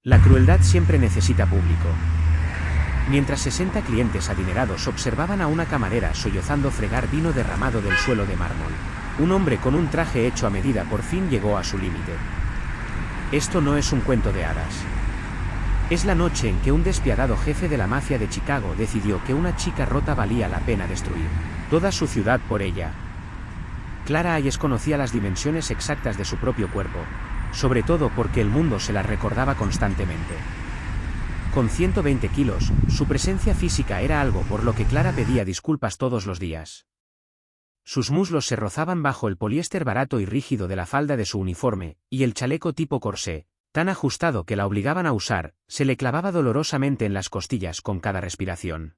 La crueldad siempre necesita público. Mientras 60 clientes adinerados observaban a una camarera sollozando fregar vino derramado del suelo de mármol, un hombre con un traje hecho a medida por fin llegó a su límite. Esto no es un cuento de hadas. Es la noche en que un despiadado jefe de la mafia de Chicago decidió que una chica rota valía la pena destruir toda su ciudad por ella. Clara Hayes conocía las dimensiones exactas de su propio cuerpo, sobre todo porque el mundo se las recordaba constantemente. Con 120 kilos, su presencia física era algo por lo que Clara pedía disculpas todos los días. Sus muslos se rozaban bajo el poliéster barato y rígido de la falda de su uniforme, y el chaleco tipo corsé, tan ajustado que la obligaban a usar, se le clavaba dolorosamente en las costillas con cada respiración.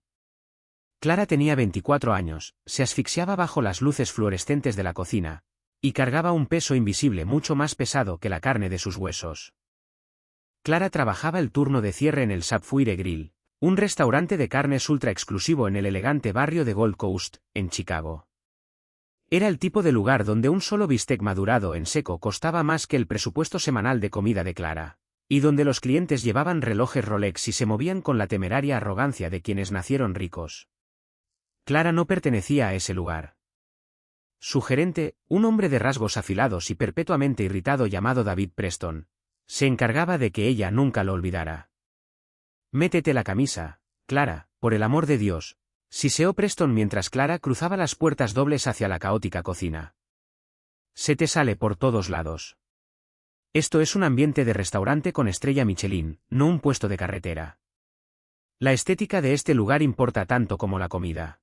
Clara tenía 24 años, se asfixiaba bajo las luces fluorescentes de la cocina, y cargaba un peso invisible mucho más pesado que la carne de sus huesos. Clara trabajaba el turno de cierre en el Sapphire Grill, un restaurante de carnes ultra exclusivo en el elegante barrio de Gold Coast, en Chicago. Era el tipo de lugar donde un solo bistec madurado en seco costaba más que el presupuesto semanal de comida de Clara, y donde los clientes llevaban relojes Rolex y se movían con la temeraria arrogancia de quienes nacieron ricos. Clara no pertenecía a ese lugar. Su gerente, un hombre de rasgos afilados y perpetuamente irritado llamado David Preston, se encargaba de que ella nunca lo olvidara. «Métete la camisa, Clara, por el amor de Dios», siseó Preston mientras Clara cruzaba las puertas dobles hacia la caótica cocina. «Se te sale por todos lados. Esto es un ambiente de restaurante con estrella Michelin, no un puesto de carretera. La estética de este lugar importa tanto como la comida».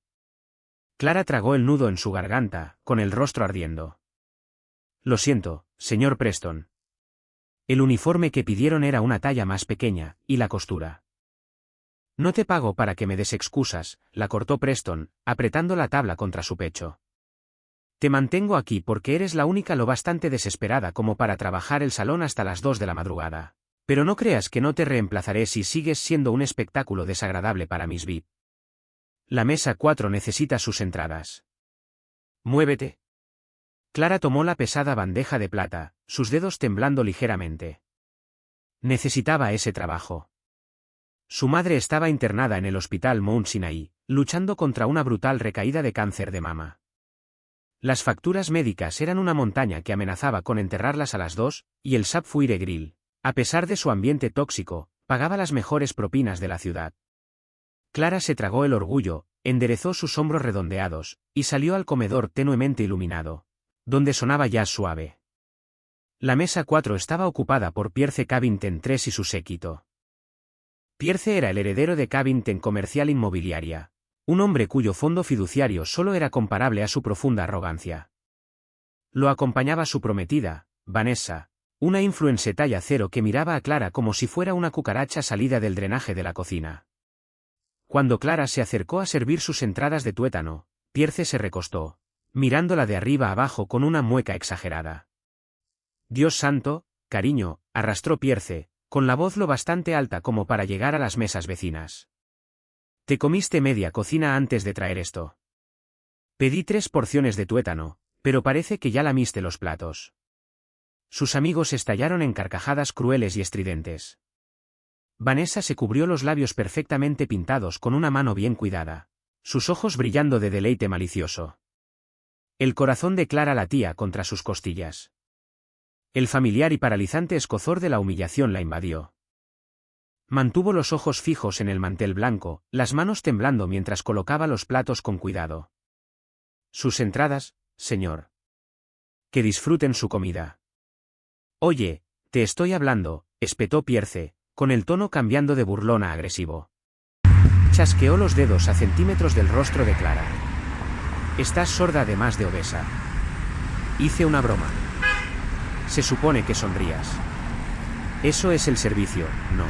Clara tragó el nudo en su garganta, con el rostro ardiendo. «Lo siento, señor Preston. El uniforme que pidieron era una talla más pequeña, y la costura». «No te pago para que me des excusas», la cortó Preston, apretando la tabla contra su pecho. «Te mantengo aquí porque eres la única lo bastante desesperada como para trabajar el salón hasta las 2 de la madrugada. Pero no creas que no te reemplazaré si sigues siendo un espectáculo desagradable para mis VIP. La mesa 4 necesita sus entradas. Muévete». Clara tomó la pesada bandeja de plata, sus dedos temblando ligeramente. Necesitaba ese trabajo. Su madre estaba internada en el hospital Mount Sinai, luchando contra una brutal recaída de cáncer de mama. Las facturas médicas eran una montaña que amenazaba con enterrarlas a las 2, y el Sapphire Grill, a pesar de su ambiente tóxico, pagaba las mejores propinas de la ciudad. Clara se tragó el orgullo, enderezó sus hombros redondeados, y salió al comedor tenuemente iluminado, donde sonaba jazz suave. La mesa 4 estaba ocupada por Pierce Cavington III y su séquito. Pierce era el heredero de Cavington Comercial Inmobiliaria, un hombre cuyo fondo fiduciario solo era comparable a su profunda arrogancia. Lo acompañaba su prometida, Vanessa, una influencer talla cero que miraba a Clara como si fuera una cucaracha salida del drenaje de la cocina. Cuando Clara se acercó a servir sus entradas de tuétano, Pierce se recostó, mirándola de arriba abajo con una mueca exagerada. «Dios santo, cariño», arrastró Pierce, con la voz lo bastante alta como para llegar a las mesas vecinas. «Te comiste media cocina antes de traer esto. Pedí 3 porciones de tuétano, pero parece que ya lamiste los platos». Sus amigos estallaron en carcajadas crueles y estridentes. Vanessa se cubrió los labios perfectamente pintados con una mano bien cuidada, sus ojos brillando de deleite malicioso. El corazón de Clara latía contra sus costillas. El familiar y paralizante escozor de la humillación la invadió. Mantuvo los ojos fijos en el mantel blanco, las manos temblando mientras colocaba los platos con cuidado. «Sus entradas, señor. Que disfruten su comida». «Oye, te estoy hablando», espetó Pierce, con el tono cambiando de burlón a agresivo. Chasqueó los dedos a centímetros del rostro de Clara. «Estás sorda además de obesa. Hice una broma. Se supone que sonrías. Eso es el servicio, ¿no?»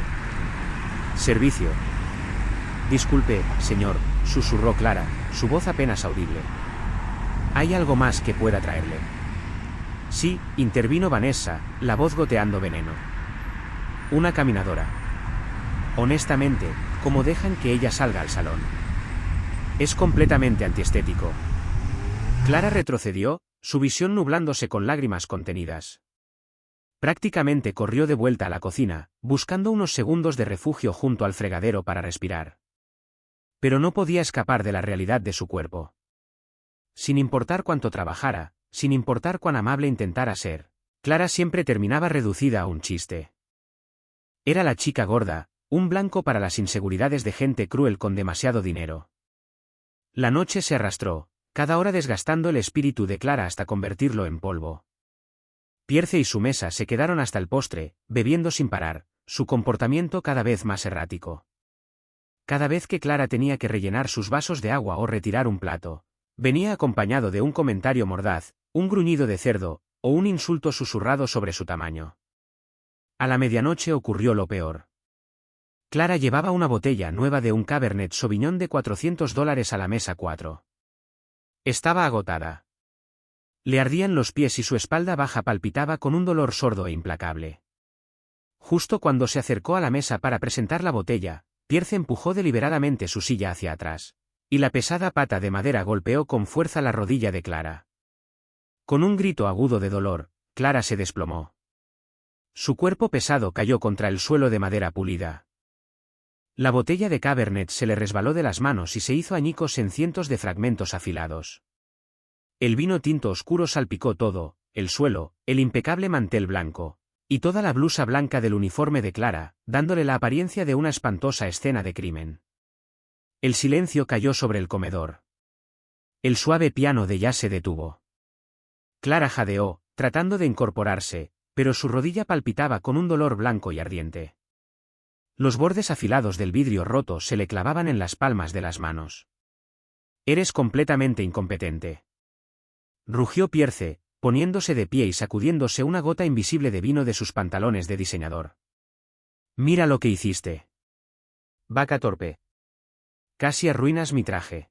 «¿Servicio?» «Disculpe, señor», susurró Clara, su voz apenas audible. «¿Hay algo más que pueda traerle?» «Sí», intervino Vanessa, la voz goteando veneno. «Una caminadora. Honestamente, ¿cómo dejan que ella salga al salón? Es completamente antiestético». Clara retrocedió, su visión nublándose con lágrimas contenidas. Prácticamente corrió de vuelta a la cocina, buscando unos segundos de refugio junto al fregadero para respirar. Pero no podía escapar de la realidad de su cuerpo. Sin importar cuánto trabajara, sin importar cuán amable intentara ser, Clara siempre terminaba reducida a un chiste. Era la chica gorda, un blanco para las inseguridades de gente cruel con demasiado dinero. La noche se arrastró, cada hora desgastando el espíritu de Clara hasta convertirlo en polvo. Pierce y su mesa se quedaron hasta el postre, bebiendo sin parar, su comportamiento cada vez más errático. Cada vez que Clara tenía que rellenar sus vasos de agua o retirar un plato, venía acompañado de un comentario mordaz, un gruñido de cerdo, o un insulto susurrado sobre su tamaño. A la medianoche ocurrió lo peor. Clara llevaba una botella nueva de un Cabernet Sauvignon de $400 a la mesa 4. Estaba agotada. Le ardían los pies y su espalda baja palpitaba con un dolor sordo e implacable. Justo cuando se acercó a la mesa para presentar la botella, Pierce empujó deliberadamente su silla hacia atrás, y la pesada pata de madera golpeó con fuerza la rodilla de Clara. Con un grito agudo de dolor, Clara se desplomó. Su cuerpo pesado cayó contra el suelo de madera pulida. La botella de Cabernet se le resbaló de las manos y se hizo añicos en cientos de fragmentos afilados. El vino tinto oscuro salpicó todo, el suelo, el impecable mantel blanco, y toda la blusa blanca del uniforme de Clara, dándole la apariencia de una espantosa escena de crimen. El silencio cayó sobre el comedor. El suave piano de jazz se detuvo. Clara jadeó, tratando de incorporarse, pero su rodilla palpitaba con un dolor blanco y ardiente. Los bordes afilados del vidrio roto se le clavaban en las palmas de las manos. «Eres completamente incompetente», rugió Pierce, poniéndose de pie y sacudiéndose una gota invisible de vino de sus pantalones de diseñador. «Mira lo que hiciste. Vaca torpe. Casi arruinas mi traje».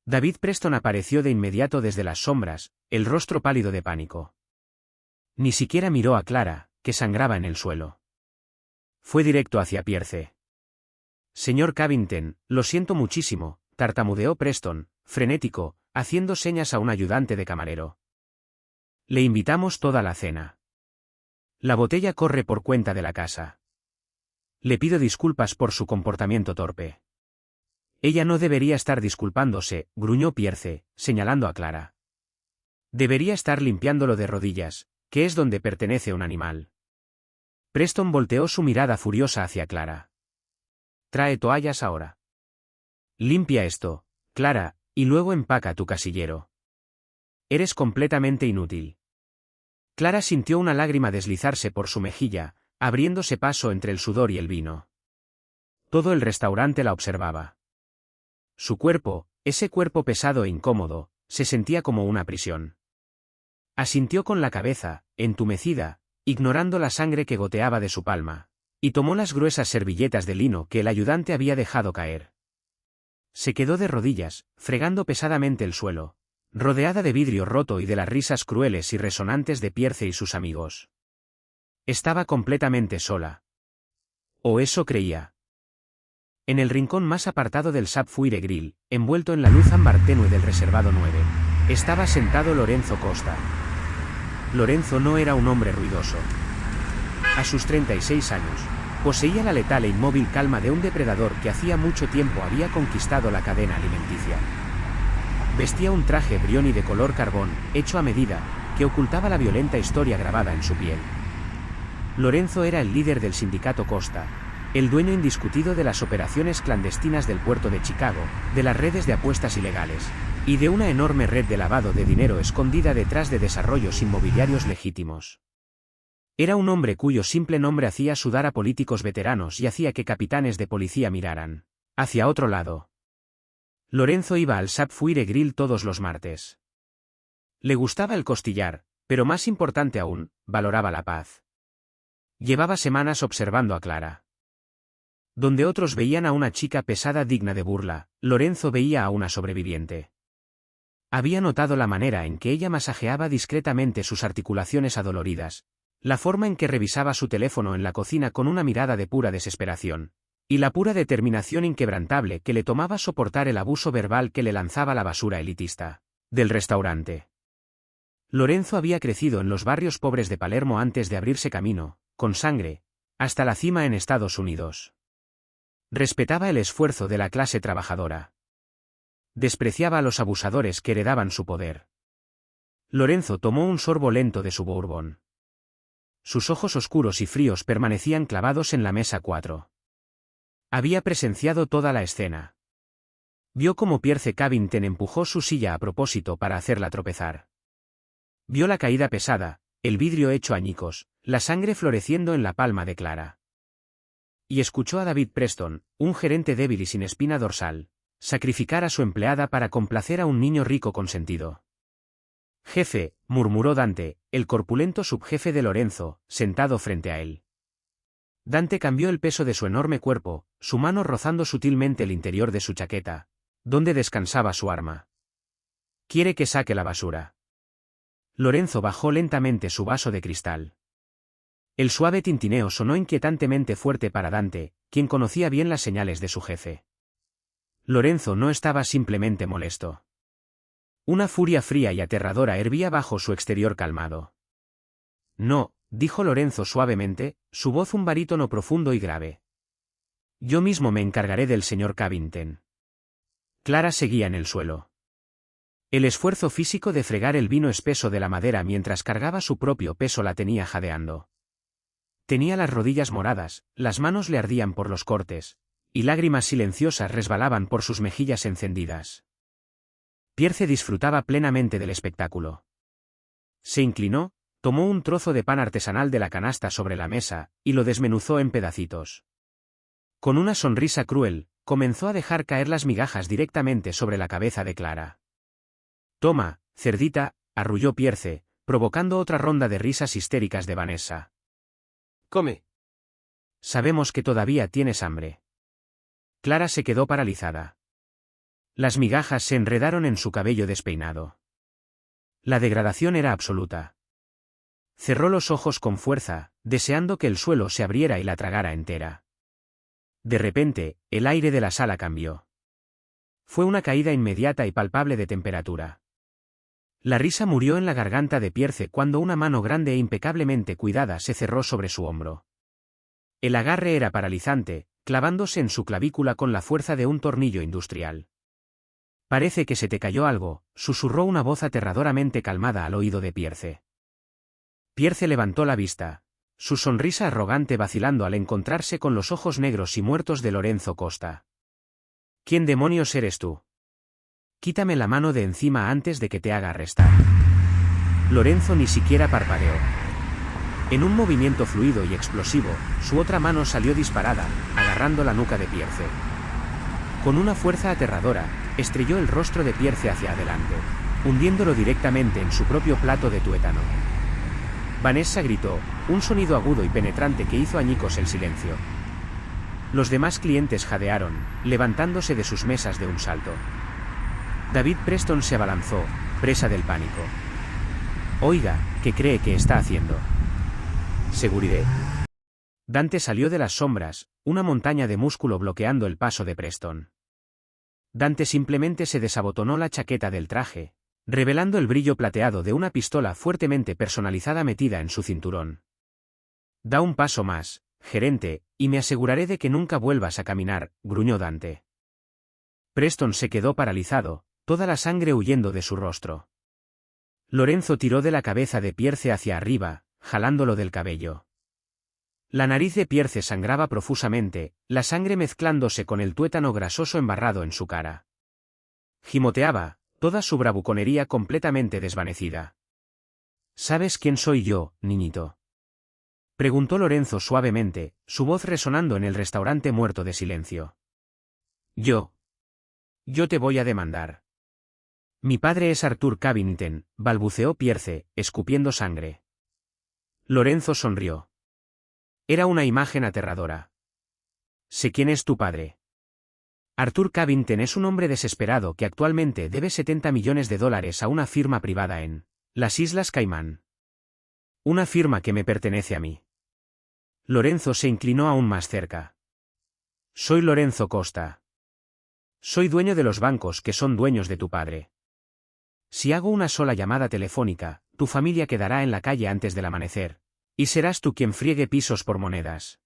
David Preston apareció de inmediato desde las sombras, el rostro pálido de pánico. Ni siquiera miró a Clara, que sangraba en el suelo. Fue directo hacia Pierce. «Señor Cavington, lo siento muchísimo», tartamudeó Preston, frenético, haciendo señas a un ayudante de camarero. «Le invitamos toda la cena. La botella corre por cuenta de la casa. Le pido disculpas por su comportamiento torpe». «Ella no debería estar disculpándose», gruñó Pierce, señalando a Clara. «Debería estar limpiándolo de rodillas, que es donde pertenece un animal». Preston volteó su mirada furiosa hacia Clara. «Trae toallas ahora. Limpia esto, Clara, y luego empaca tu casillero. Eres completamente inútil». Clara sintió una lágrima deslizarse por su mejilla, abriéndose paso entre el sudor y el vino. Todo el restaurante la observaba. Su cuerpo, ese cuerpo pesado e incómodo, se sentía como una prisión. Asintió con la cabeza, entumecida, ignorando la sangre que goteaba de su palma, y tomó las gruesas servilletas de lino que el ayudante había dejado caer. Se quedó de rodillas, fregando pesadamente el suelo, rodeada de vidrio roto y de las risas crueles y resonantes de Pierce y sus amigos. Estaba completamente sola. O eso creía. En el rincón más apartado del Sapphire Grill, envuelto en la luz ámbar tenue del reservado 9, estaba sentado Lorenzo Costa. Lorenzo no era un hombre ruidoso. A sus 36 años, poseía la letal e inmóvil calma de un depredador que hacía mucho tiempo había conquistado la cadena alimenticia. Vestía un traje brioni de color carbón, hecho a medida, que ocultaba la violenta historia grabada en su piel. Lorenzo era el líder del sindicato Costa, el dueño indiscutido de las operaciones clandestinas del puerto de Chicago, de las redes de apuestas ilegales, y de una enorme red de lavado de dinero escondida detrás de desarrollos inmobiliarios legítimos. Era un hombre cuyo simple nombre hacía sudar a políticos veteranos y hacía que capitanes de policía miraran hacia otro lado. Lorenzo iba al Sapphire Grill todos los martes. Le gustaba el costillar, pero más importante aún, valoraba la paz. Llevaba semanas observando a Clara. Donde otros veían a una chica pesada digna de burla, Lorenzo veía a una sobreviviente. Había notado la manera en que ella masajeaba discretamente sus articulaciones adoloridas, la forma en que revisaba su teléfono en la cocina con una mirada de pura desesperación, y la pura determinación inquebrantable que le tomaba soportar el abuso verbal que le lanzaba la basura elitista del restaurante. Lorenzo había crecido en los barrios pobres de Palermo antes de abrirse camino, con sangre, hasta la cima en Estados Unidos. Respetaba el esfuerzo de la clase trabajadora. Despreciaba a los abusadores que heredaban su poder. Lorenzo tomó un sorbo lento de su bourbon. Sus ojos oscuros y fríos permanecían clavados en la mesa 4. Había presenciado toda la escena. Vio cómo Pierce Cavington empujó su silla a propósito para hacerla tropezar. Vio la caída pesada, el vidrio hecho añicos, la sangre floreciendo en la palma de Clara. Y escuchó a David Preston, un gerente débil y sin espina dorsal, sacrificar a su empleada para complacer a un niño rico consentido. «Jefe», murmuró Dante, el corpulento subjefe de Lorenzo, sentado frente a él. Dante cambió el peso de su enorme cuerpo, su mano rozando sutilmente el interior de su chaqueta, donde descansaba su arma. «¿Quiere que saque la basura?» Lorenzo bajó lentamente su vaso de cristal. El suave tintineo sonó inquietantemente fuerte para Dante, quien conocía bien las señales de su jefe. Lorenzo no estaba simplemente molesto. Una furia fría y aterradora hervía bajo su exterior calmado. «No», dijo Lorenzo suavemente, su voz un barítono profundo y grave. «Yo mismo me encargaré del señor Cavington». Clara seguía en el suelo. El esfuerzo físico de fregar el vino espeso de la madera mientras cargaba su propio peso la tenía jadeando. Tenía las rodillas moradas, las manos le ardían por los cortes, y lágrimas silenciosas resbalaban por sus mejillas encendidas. Pierce disfrutaba plenamente del espectáculo. Se inclinó, tomó un trozo de pan artesanal de la canasta sobre la mesa, y lo desmenuzó en pedacitos. Con una sonrisa cruel, comenzó a dejar caer las migajas directamente sobre la cabeza de Clara. «Toma, cerdita», arrulló Pierce, provocando otra ronda de risas histéricas de Vanessa. «Come». «Sabemos que todavía tienes hambre». Clara se quedó paralizada. Las migajas se enredaron en su cabello despeinado. La degradación era absoluta. Cerró los ojos con fuerza, deseando que el suelo se abriera y la tragara entera. De repente, el aire de la sala cambió. Fue una caída inmediata y palpable de temperatura. La risa murió en la garganta de Pierce cuando una mano grande e impecablemente cuidada se cerró sobre su hombro. El agarre era paralizante, clavándose en su clavícula con la fuerza de un tornillo industrial. «Parece que se te cayó algo», susurró una voz aterradoramente calmada al oído de Pierce. Pierce levantó la vista, su sonrisa arrogante vacilando al encontrarse con los ojos negros y muertos de Lorenzo Costa. «¿Quién demonios eres tú? Quítame la mano de encima antes de que te haga arrestar». Lorenzo ni siquiera parpadeó. En un movimiento fluido y explosivo, su otra mano salió disparada, agarrando la nuca de Pierce. Con una fuerza aterradora, estrelló el rostro de Pierce hacia adelante, hundiéndolo directamente en su propio plato de tuétano. Vanessa gritó, un sonido agudo y penetrante que hizo añicos el silencio. Los demás clientes jadearon, levantándose de sus mesas de un salto. David Preston se abalanzó, presa del pánico. «Oiga, ¿qué cree que está haciendo?» «Seguridad». Dante salió de las sombras, una montaña de músculo bloqueando el paso de Preston. Dante simplemente se desabotonó la chaqueta del traje, revelando el brillo plateado de una pistola fuertemente personalizada metida en su cinturón. «Da un paso más, gerente, y me aseguraré de que nunca vuelvas a caminar», gruñó Dante. Preston se quedó paralizado, toda la sangre huyendo de su rostro. Lorenzo tiró de la cabeza de Pierce hacia arriba, jalándolo del cabello. La nariz de Pierce sangraba profusamente, la sangre mezclándose con el tuétano grasoso embarrado en su cara. Gimoteaba, toda su bravuconería completamente desvanecida. «¿Sabes quién soy yo, niñito?», preguntó Lorenzo suavemente, su voz resonando en el restaurante muerto de silencio. «Yo te voy a demandar». «Mi padre es Arthur Cavington», balbuceó Pierce, escupiendo sangre. Lorenzo sonrió. Era una imagen aterradora. «Sé quién es tu padre». Arthur Cavington es un hombre desesperado que actualmente debe $70 millones a una firma privada en las Islas Caimán. Una firma que me pertenece a mí. Lorenzo se inclinó aún más cerca. «Soy Lorenzo Costa. Soy dueño de los bancos que son dueños de tu padre. Si hago una sola llamada telefónica, tu familia quedará en la calle antes del amanecer, y serás tú quien friegue pisos por monedas.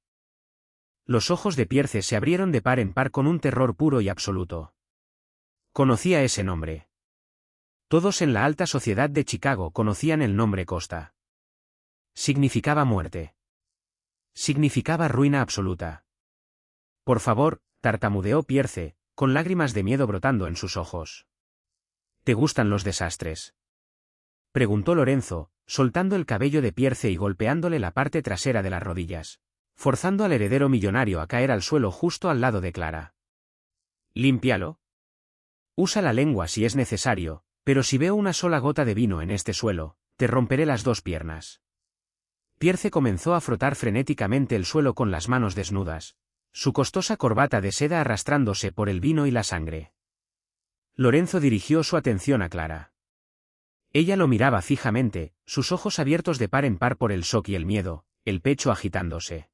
Los ojos de Pierce se abrieron de par en par con un terror puro y absoluto. Conocía ese nombre. Todos en la alta sociedad de Chicago conocían el nombre Costa. Significaba muerte. Significaba ruina absoluta. Por favor, tartamudeó Pierce, con lágrimas de miedo brotando en sus ojos. ¿Te gustan los desastres?, preguntó Lorenzo, soltando el cabello de Pierce y golpeándole la parte trasera de las rodillas, forzando al heredero millonario a caer al suelo justo al lado de Clara. Límpialo. Usa la lengua si es necesario, pero si veo una sola gota de vino en este suelo, te romperé las dos piernas. Pierce comenzó a frotar frenéticamente el suelo con las manos desnudas, su costosa corbata de seda arrastrándose por el vino y la sangre. Lorenzo dirigió su atención a Clara. Ella lo miraba fijamente, sus ojos abiertos de par en par por el shock y el miedo, el pecho agitándose.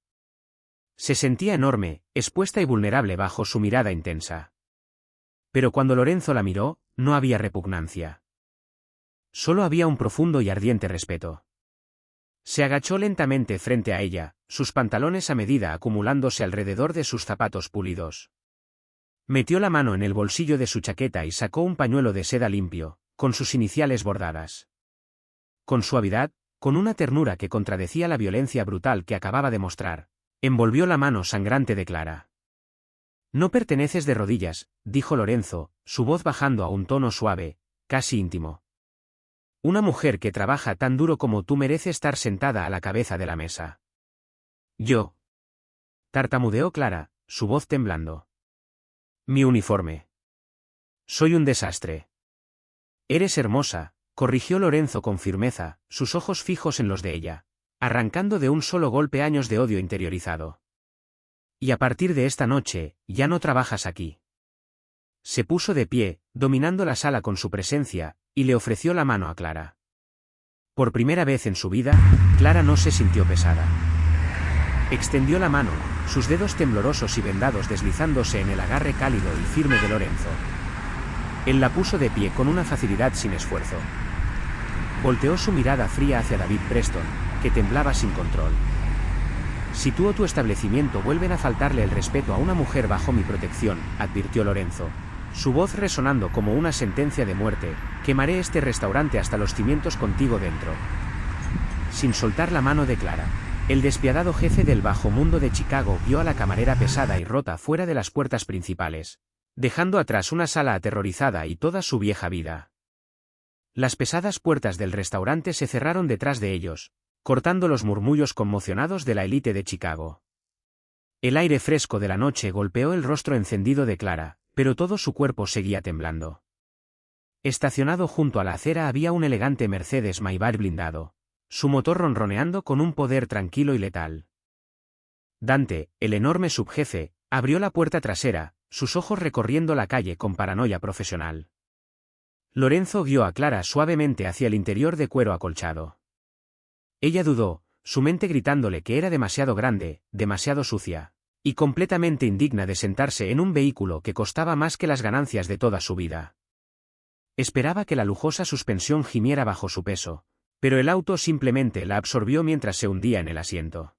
Se sentía enorme, expuesta y vulnerable bajo su mirada intensa. Pero cuando Lorenzo la miró, no había repugnancia. Solo había un profundo y ardiente respeto. Se agachó lentamente frente a ella, sus pantalones a medida acumulándose alrededor de sus zapatos pulidos. Metió la mano en el bolsillo de su chaqueta y sacó un pañuelo de seda limpio, con sus iniciales bordadas. Con suavidad, con una ternura que contradecía la violencia brutal que acababa de mostrar, envolvió la mano sangrante de Clara. No perteneces de rodillas, dijo Lorenzo, su voz bajando a un tono suave, casi íntimo. Una mujer que trabaja tan duro como tú merece estar sentada a la cabeza de la mesa. Yo. Tartamudeó Clara, su voz temblando. Mi uniforme. Soy un desastre. Eres hermosa, corrigió Lorenzo con firmeza, sus ojos fijos en los de ella, arrancando de un solo golpe años de odio interiorizado. Y a partir de esta noche, ya no trabajas aquí. Se puso de pie, dominando la sala con su presencia, y le ofreció la mano a Clara. Por primera vez en su vida, Clara no se sintió pesada. Extendió la mano, sus dedos temblorosos y vendados deslizándose en el agarre cálido y firme de Lorenzo. Él la puso de pie con una facilidad sin esfuerzo. Volteó su mirada fría hacia David Preston, que temblaba sin control. Si tú o tu establecimiento vuelven a faltarle el respeto a una mujer bajo mi protección, advirtió Lorenzo, su voz resonando como una sentencia de muerte, quemaré este restaurante hasta los cimientos contigo dentro. Sin soltar la mano de Clara, el despiadado jefe del bajo mundo de Chicago vio a la camarera pesada y rota fuera de las puertas principales, dejando atrás una sala aterrorizada y toda su vieja vida. Las pesadas puertas del restaurante se cerraron detrás de ellos, cortando los murmullos conmocionados de la élite de Chicago. El aire fresco de la noche golpeó el rostro encendido de Clara, pero todo su cuerpo seguía temblando. Estacionado junto a la acera había un elegante Mercedes Maybach blindado, su motor ronroneando con un poder tranquilo y letal. Dante, el enorme subjefe, abrió la puerta trasera, sus ojos recorriendo la calle con paranoia profesional. Lorenzo guió a Clara suavemente hacia el interior de cuero acolchado. Ella dudó, su mente gritándole que era demasiado grande, demasiado sucia, y completamente indigna de sentarse en un vehículo que costaba más que las ganancias de toda su vida. Esperaba que la lujosa suspensión gimiera bajo su peso, pero el auto simplemente la absorbió mientras se hundía en el asiento.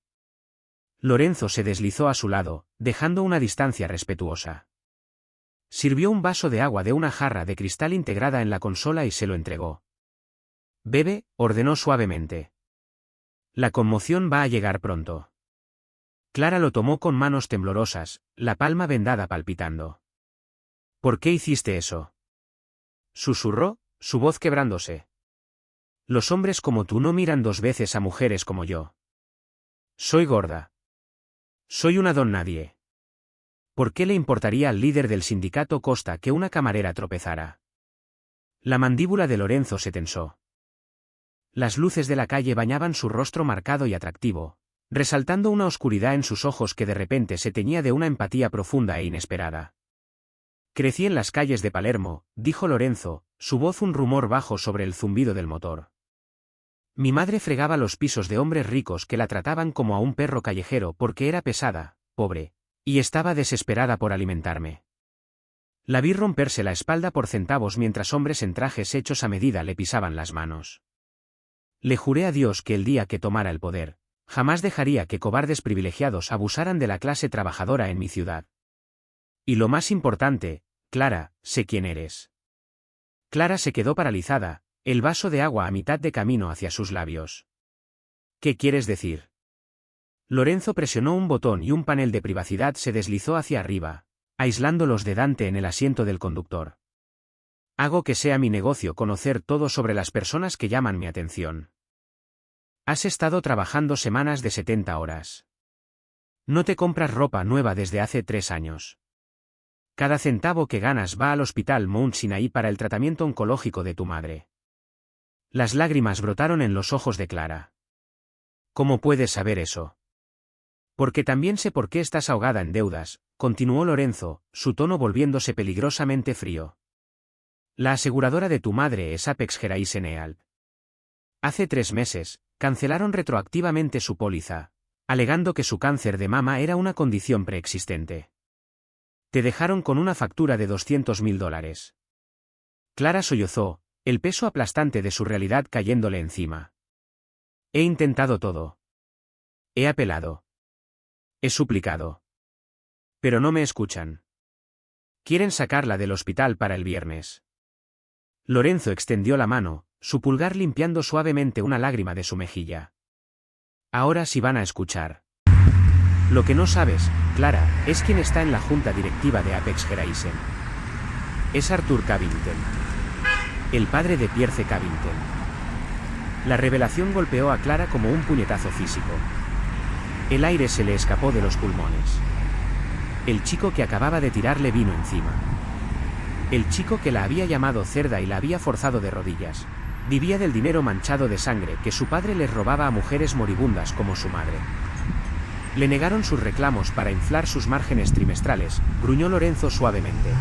Lorenzo se deslizó a su lado, dejando una distancia respetuosa. Sirvió un vaso de agua de una jarra de cristal integrada en la consola y se lo entregó. Bebe, ordenó suavemente. La conmoción va a llegar pronto. Clara lo tomó con manos temblorosas, la palma vendada palpitando. ¿Por qué hiciste eso?, susurró, su voz quebrándose. Los hombres como tú no miran dos veces a mujeres como yo. Soy gorda. Soy una don nadie. ¿Por qué le importaría al líder del sindicato Costa que una camarera tropezara? La mandíbula de Lorenzo se tensó. Las luces de la calle bañaban su rostro marcado y atractivo, resaltando una oscuridad en sus ojos que de repente se teñía de una empatía profunda e inesperada. Crecí en las calles de Palermo, dijo Lorenzo, su voz un rumor bajo sobre el zumbido del motor. Mi madre fregaba los pisos de hombres ricos que la trataban como a un perro callejero porque era pesada, pobre, y estaba desesperada por alimentarme. La vi romperse la espalda por centavos mientras hombres en trajes hechos a medida le pisaban las manos. Le juré a Dios que el día que tomara el poder, jamás dejaría que cobardes privilegiados abusaran de la clase trabajadora en mi ciudad. Y lo más importante, Clara, sé quién eres. Clara se quedó paralizada, el vaso de agua a mitad de camino hacia sus labios. ¿Qué quieres decir? Lorenzo presionó un botón y un panel de privacidad se deslizó hacia arriba, aislándolos de Dante en el asiento del conductor. Hago que sea mi negocio conocer todo sobre las personas que llaman mi atención. Has estado trabajando semanas de 70 horas. No te compras ropa nueva desde hace 3 años. Cada centavo que ganas va al hospital Mount Sinai para el tratamiento oncológico de tu madre. Las lágrimas brotaron en los ojos de Clara. ¿Cómo puedes saber eso? Porque también sé por qué estás ahogada en deudas, continuó Lorenzo, su tono volviéndose peligrosamente frío. La aseguradora de tu madre es Apex Geraisen Ealt. Hace 3 meses, cancelaron retroactivamente su póliza, alegando que su cáncer de mama era una condición preexistente. Te dejaron con una factura de $200.000. Clara sollozó, el peso aplastante de su realidad cayéndole encima. He intentado todo. He apelado. He suplicado. Pero no me escuchan. Quieren sacarla del hospital para el viernes. Lorenzo extendió la mano, su pulgar limpiando suavemente una lágrima de su mejilla. Ahora sí van a escuchar. Lo que no sabes, Clara, es quién está en la junta directiva de Apex Geraisen. Es Arthur Cavington. El padre de Pierce Cavington. La revelación golpeó a Clara como un puñetazo físico. El aire se le escapó de los pulmones. El chico que acababa de tirarle vino encima. El chico que la había llamado cerda y la había forzado de rodillas. Vivía del dinero manchado de sangre que su padre les robaba a mujeres moribundas como su madre. Le negaron sus reclamos para inflar sus márgenes trimestrales, gruñó Lorenzo suavemente.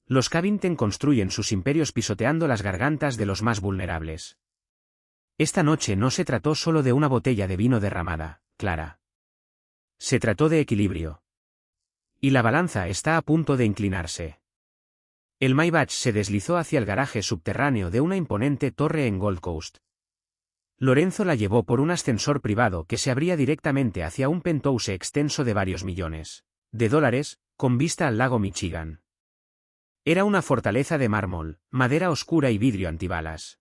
Los Cavington construyen sus imperios pisoteando las gargantas de los más vulnerables. Esta noche no se trató solo de una botella de vino derramada, Clara. Se trató de equilibrio. Y la balanza está a punto de inclinarse. El Maybach se deslizó hacia el garaje subterráneo de una imponente torre en Gold Coast. Lorenzo la llevó por un ascensor privado que se abría directamente hacia un penthouse extenso de varios millones de dólares, con vista al lago Michigan. Era una fortaleza de mármol, madera oscura y vidrio antibalas.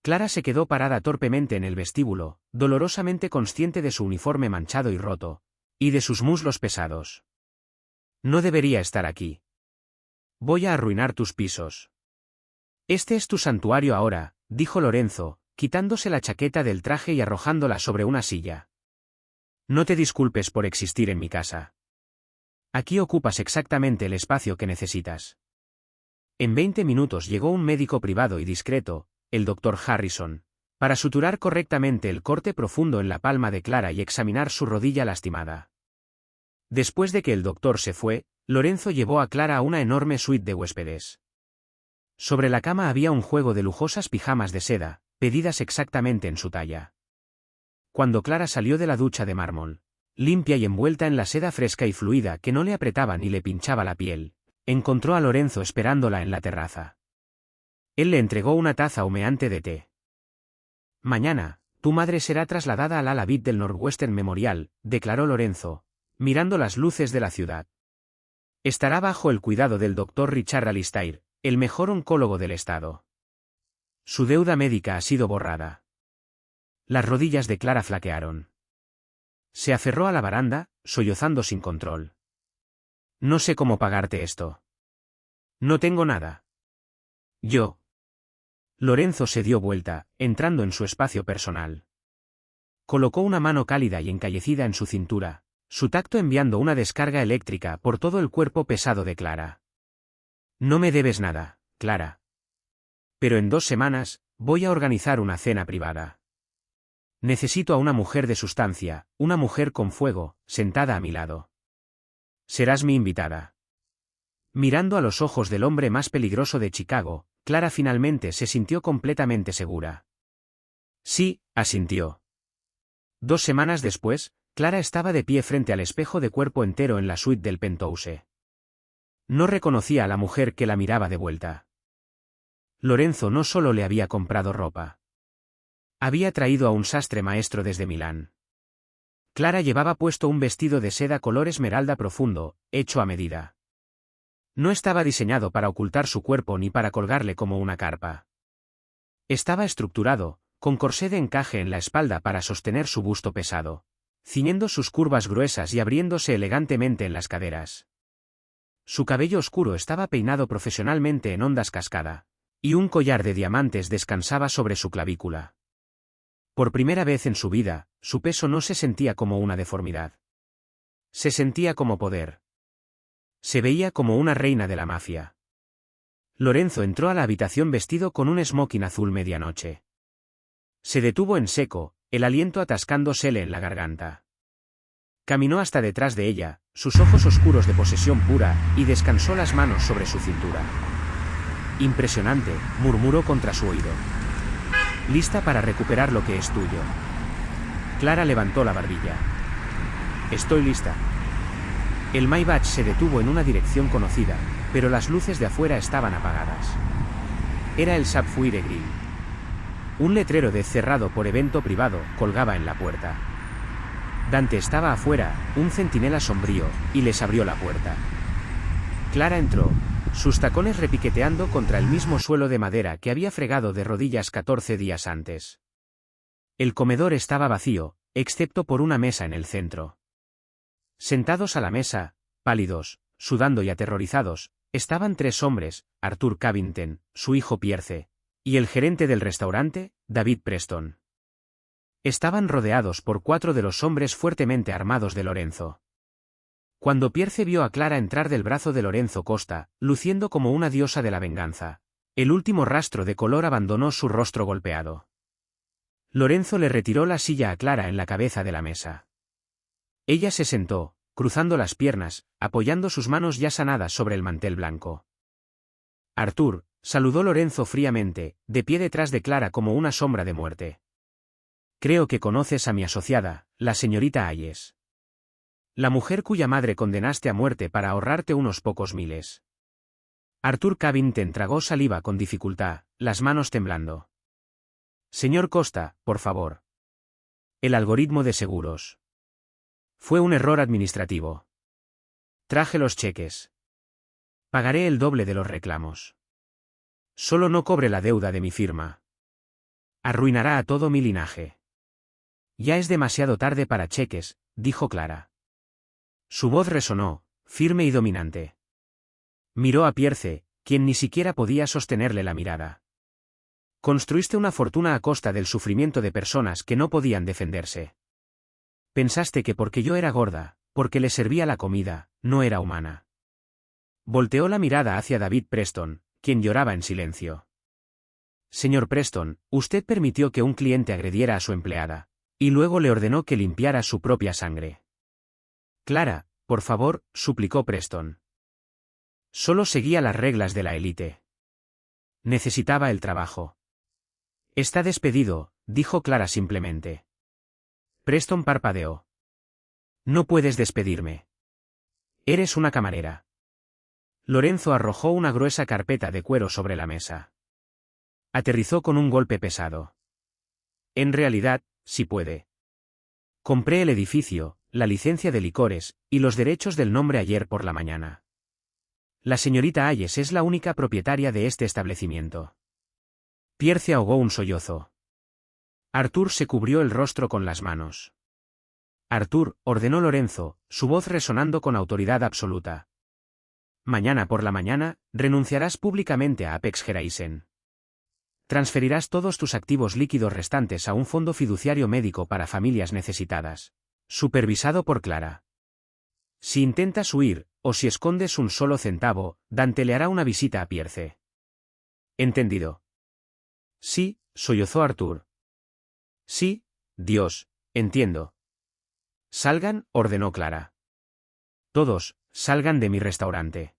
Clara se quedó parada torpemente en el vestíbulo, dolorosamente consciente de su uniforme manchado y roto, y de sus muslos pesados. No debería estar aquí. Voy a arruinar tus pisos. Este es tu santuario ahora, dijo Lorenzo, quitándose la chaqueta del traje y arrojándola sobre una silla. No te disculpes por existir en mi casa. Aquí ocupas exactamente el espacio que necesitas. En 20 minutos llegó un médico privado y discreto, el Dr. Harrison, para suturar correctamente el corte profundo en la palma de Clara y examinar su rodilla lastimada. Después de que el doctor se fue, Lorenzo llevó a Clara a una enorme suite de huéspedes. Sobre la cama había un juego de lujosas pijamas de seda, pedidas exactamente en su talla. Cuando Clara salió de la ducha de mármol, limpia y envuelta en la seda fresca y fluida que no le apretaba ni le pinchaba la piel, encontró a Lorenzo esperándola en la terraza. Él le entregó una taza humeante de té. Mañana, tu madre será trasladada al ala vid del Northwestern Memorial, declaró Lorenzo, mirando las luces de la ciudad. Estará bajo el cuidado del Dr. Richard Alistair, el mejor oncólogo del estado. Su deuda médica ha sido borrada. Las rodillas de Clara flaquearon. Se aferró a la baranda, sollozando sin control. No sé cómo pagarte esto. No tengo nada. Yo. Lorenzo se dio vuelta, entrando en su espacio personal. Colocó una mano cálida y encallecida en su cintura, su tacto enviando una descarga eléctrica por todo el cuerpo pesado de Clara. No me debes nada, Clara. Pero en 2 semanas, voy a organizar una cena privada. Necesito a una mujer de sustancia, una mujer con fuego, sentada a mi lado. Serás mi invitada. Mirando a los ojos del hombre más peligroso de Chicago, Clara finalmente se sintió completamente segura. Sí, asintió. 2 semanas después, Clara estaba de pie frente al espejo de cuerpo entero en la suite del penthouse. No reconocía a la mujer que la miraba de vuelta. Lorenzo no solo le había comprado ropa. Había traído a un sastre maestro desde Milán. Clara llevaba puesto un vestido de seda color esmeralda profundo, hecho a medida. No estaba diseñado para ocultar su cuerpo ni para colgarle como una carpa. Estaba estructurado, con corsé de encaje en la espalda para sostener su busto pesado, ciñendo sus curvas gruesas y abriéndose elegantemente en las caderas. Su cabello oscuro estaba peinado profesionalmente en ondas cascada, y un collar de diamantes descansaba sobre su clavícula. Por primera vez en su vida, su peso no se sentía como una deformidad. Se sentía como poder. Se veía como una reina de la mafia. Lorenzo entró a la habitación vestido con un smoking azul medianoche. Se detuvo en seco, el aliento atascándosele en la garganta. Caminó hasta detrás de ella, sus ojos oscuros de posesión pura, y descansó las manos sobre su cintura. Impresionante, murmuró contra su oído. Lista para recuperar lo que es tuyo. Clara levantó la barbilla. Estoy lista. El Maybach se detuvo en una dirección conocida, pero las luces de afuera estaban apagadas. Era el Sapphire Grill. Un letrero de cerrado por evento privado colgaba en la puerta. Dante estaba afuera, un centinela sombrío, y les abrió la puerta. Clara entró, sus tacones repiqueteando contra el mismo suelo de madera que había fregado de rodillas 14 días antes. El comedor estaba vacío, excepto por una mesa en el centro. Sentados a la mesa, pálidos, sudando y aterrorizados, estaban tres hombres, Arthur Cavington, su hijo Pierce, y el gerente del restaurante, David Preston. Estaban rodeados por 4 de los hombres fuertemente armados de Lorenzo. Cuando Pierce vio a Clara entrar del brazo de Lorenzo Costa, luciendo como una diosa de la venganza, el último rastro de color abandonó su rostro golpeado. Lorenzo le retiró la silla a Clara en la cabeza de la mesa. Ella se sentó, cruzando las piernas, apoyando sus manos ya sanadas sobre el mantel blanco. Arthur, saludó Lorenzo fríamente, de pie detrás de Clara como una sombra de muerte. Creo que conoces a mi asociada, la señorita Hayes. La mujer cuya madre condenaste a muerte para ahorrarte unos pocos miles. Arthur Cavington tragó saliva con dificultad, las manos temblando. Señor Costa, por favor. El algoritmo de seguros. Fue un error administrativo. Traje los cheques. Pagaré el doble de los reclamos. Solo no cobre la deuda de mi firma. Arruinará a todo mi linaje. Ya es demasiado tarde para cheques, dijo Clara. Su voz resonó, firme y dominante. Miró a Pierce, quien ni siquiera podía sostenerle la mirada. Construiste una fortuna a costa del sufrimiento de personas que no podían defenderse. Pensaste que porque yo era gorda, porque le servía la comida, no era humana. Volteó la mirada hacia David Preston, quien lloraba en silencio. Señor Preston, usted permitió que un cliente agrediera a su empleada, y luego le ordenó que limpiara su propia sangre. Clara, por favor, suplicó Preston. Solo seguía las reglas de la élite. Necesitaba el trabajo. Está despedido, dijo Clara simplemente. Preston parpadeó. No puedes despedirme. Eres una camarera. Lorenzo arrojó una gruesa carpeta de cuero sobre la mesa. Aterrizó con un golpe pesado. En realidad, sí puede. Compré el edificio, la licencia de licores, y los derechos del nombre ayer por la mañana. La señorita Hayes es la única propietaria de este establecimiento. Pierce ahogó un sollozo. Arthur se cubrió el rostro con las manos. Arthur, ordenó Lorenzo, su voz resonando con autoridad absoluta. Mañana por la mañana, renunciarás públicamente a Apex Horizon. Transferirás todos tus activos líquidos restantes a un fondo fiduciario médico para familias necesitadas. Supervisado por Clara. Si intentas huir, o si escondes un solo centavo, Dante le hará una visita a Pierce. ¿Entendido? Sí, sollozó Arthur. Sí, Dios, entiendo. Salgan, ordenó Clara. Todos, salgan de mi restaurante.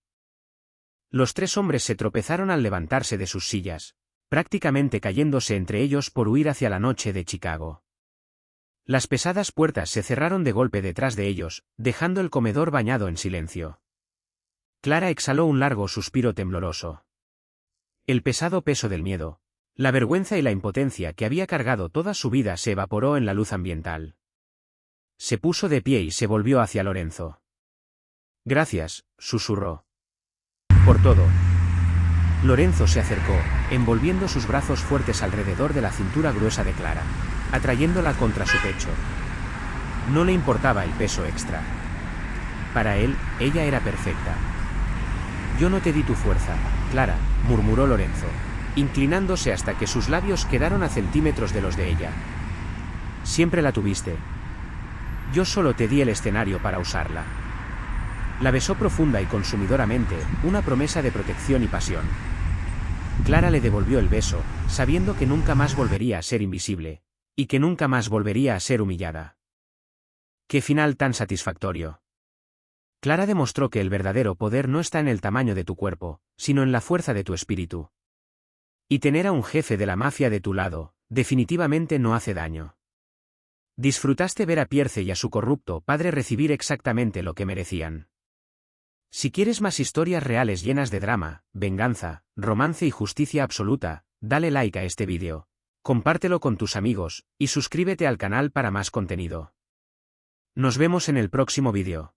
Los tres hombres se tropezaron al levantarse de sus sillas, prácticamente cayéndose entre ellos por huir hacia la noche de Chicago. Las pesadas puertas se cerraron de golpe detrás de ellos, dejando el comedor bañado en silencio. Clara exhaló un largo suspiro tembloroso. El pesado peso del miedo, La vergüenza y la impotencia que había cargado toda su vida se evaporó en la luz ambiental. Se puso de pie y se volvió hacia Lorenzo. Gracias, susurró. Por todo. Lorenzo se acercó, envolviendo sus brazos fuertes alrededor de la cintura gruesa de Clara, atrayéndola contra su pecho. No le importaba el peso extra. Para él, ella era perfecta. Yo no te di tu fuerza, Clara, murmuró Lorenzo, inclinándose hasta que sus labios quedaron a centímetros de los de ella. Siempre la tuviste. Yo solo te di el escenario para usarla. La besó profunda y consumidoramente, una promesa de protección y pasión. Clara le devolvió el beso, sabiendo que nunca más volvería a ser invisible, y que nunca más volvería a ser humillada. ¡Qué final tan satisfactorio! Clara demostró que el verdadero poder no está en el tamaño de tu cuerpo, sino en la fuerza de tu espíritu. Y tener a un jefe de la mafia de tu lado, definitivamente no hace daño. Disfrutaste ver a Pierce y a su corrupto padre recibir exactamente lo que merecían. Si quieres más historias reales llenas de drama, venganza, romance y justicia absoluta, dale like a este vídeo, compártelo con tus amigos, y suscríbete al canal para más contenido. Nos vemos en el próximo vídeo.